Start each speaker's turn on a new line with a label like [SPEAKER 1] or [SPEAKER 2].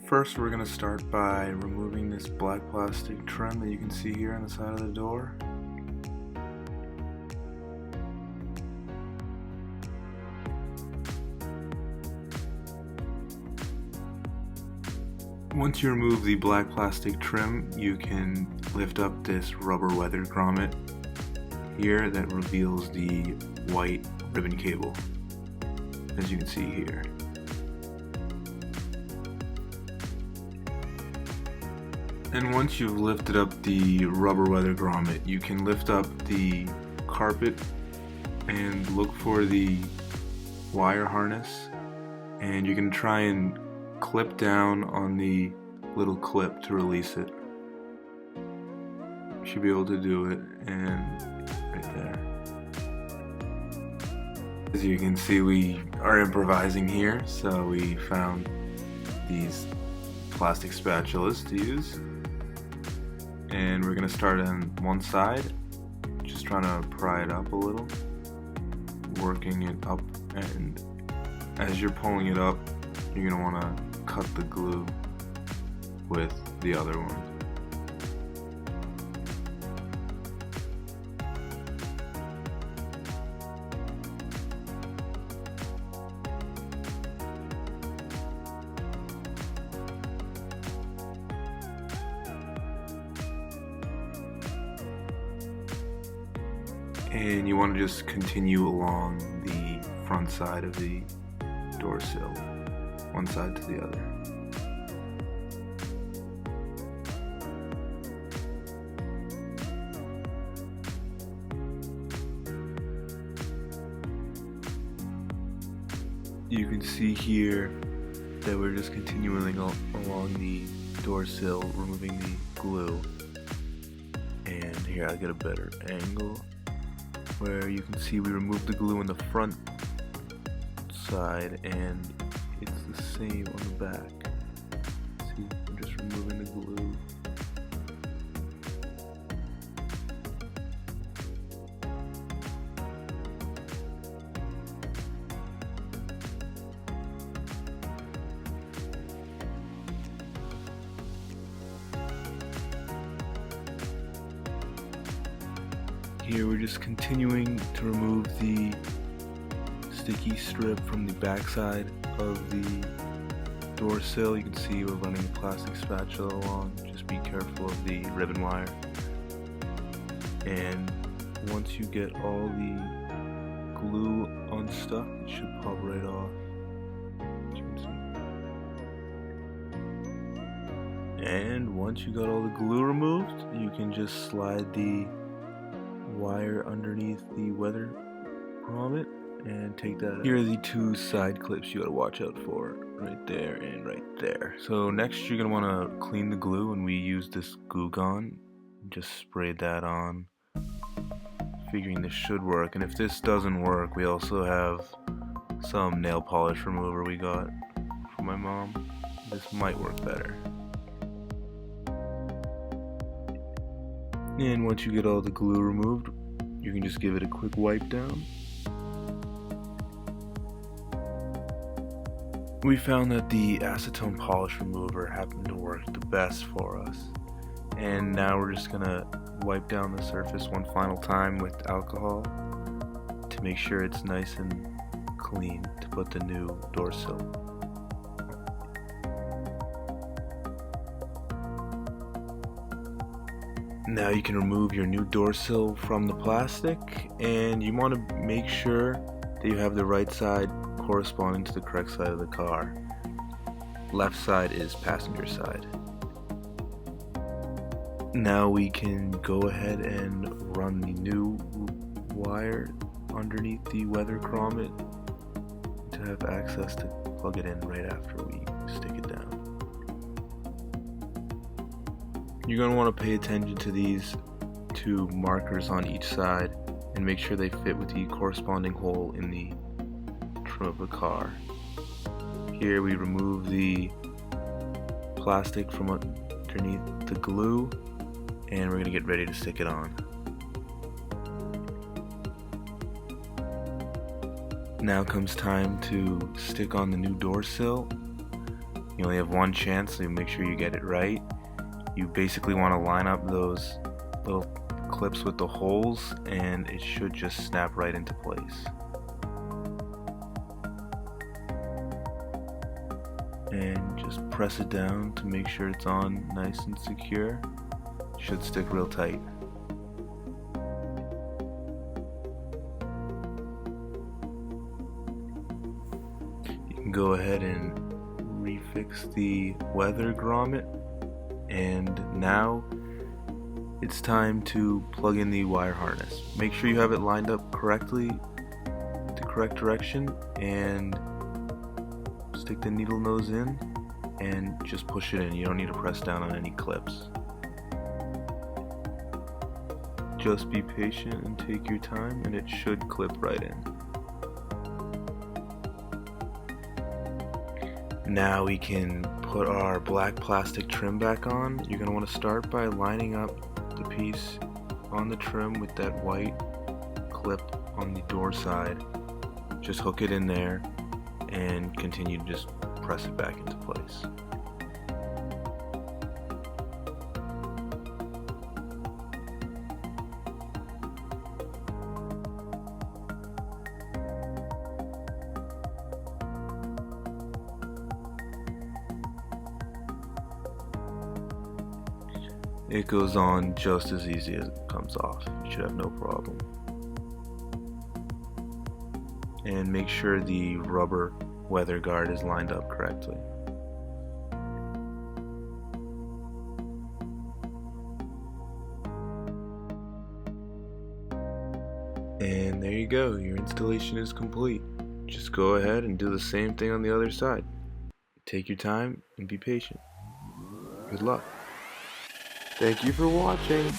[SPEAKER 1] First, we're going to start by removing this black plastic trim that you can see here on the side of the door. Once you remove the black plastic trim, you can lift up this rubber weather grommet here that reveals the white ribbon cable, as you can see here. And once you've lifted up the rubber weather grommet, you can lift up the carpet and look for the wire harness, and you can try and clip down on the little clip to release it. You should be able to do it, and right there. As you can see, we are improvising here, so we found these plastic spatulas to use. And we're going to start on one side, just trying to pry it up a little, working it up, and as you're pulling it up, you're going to want to cut the glue with the other one. And you want to just continue along the front side of the door sill, one side to the other. You can see here that we're just continuing along the door sill, removing the glue. And here, I'll get a better angle where you can see we removed the glue on the front side, and it's the same on the back. See, I'm just removing the glue. Here we're just continuing to remove the sticky strip from the back side of the door sill. You can see we're running a plastic spatula along. Just be careful of the ribbon wire. And once you get all the glue unstuck, it should pop right off. As you can see. And once you got all the glue removed, you can just slide the wire underneath the weather grommet and take that out. Here are the two side clips you gotta watch out for, right there and right there. So next you're gonna wanna clean the glue, and we use this Goo Gone. Just spray that on, figuring this should work. And if this doesn't work, we also have some nail polish remover we got from my mom. This might work better. And once you get all the glue removed, you can just give it a quick wipe down. We found that the acetone polish remover happened to work the best for us. And now we're just gonna wipe down the surface one final time with alcohol to make sure it's nice and clean to put the new door sill. Now you can remove your new door sill from the plastic, and you want to make sure that you have the right side corresponding to the correct side of the car. Left side is passenger side. Now we can go ahead and run the new wire underneath the weather grommet to have access to plug it in right after we stick it down. You're going to want to pay attention to these two markers on each side and make sure they fit with the corresponding hole in the trim of the car. Here we remove the plastic from underneath the glue, and we're going to get ready to stick it on. Now comes time to stick on the new door sill. You only have one chance, so make sure you get it right. You basically want to line up those little clips with the holes, and it should just snap right into place. And just press it down to make sure it's on nice and secure. Should stick real tight. You can go ahead and refix the weather grommet, and now it's time to plug in the wire harness. Make sure you have it lined up correctly, the correct direction, and stick the needle nose in and just push it in. You don't need to press down on any clips. Just be patient and take your time, and it should clip right in. Now we can put our black plastic trim back on. You're going to want to start by lining up the piece on the trim with that white clip on the door side. Just hook it in there and continue to just press it back into place. It goes on just as easy as it comes off. You should have no problem. And make sure the rubber weather guard is lined up correctly. And there you go, your installation is complete. Just go ahead and do the same thing on the other side. Take your time and be patient. Good luck. Thank you for watching.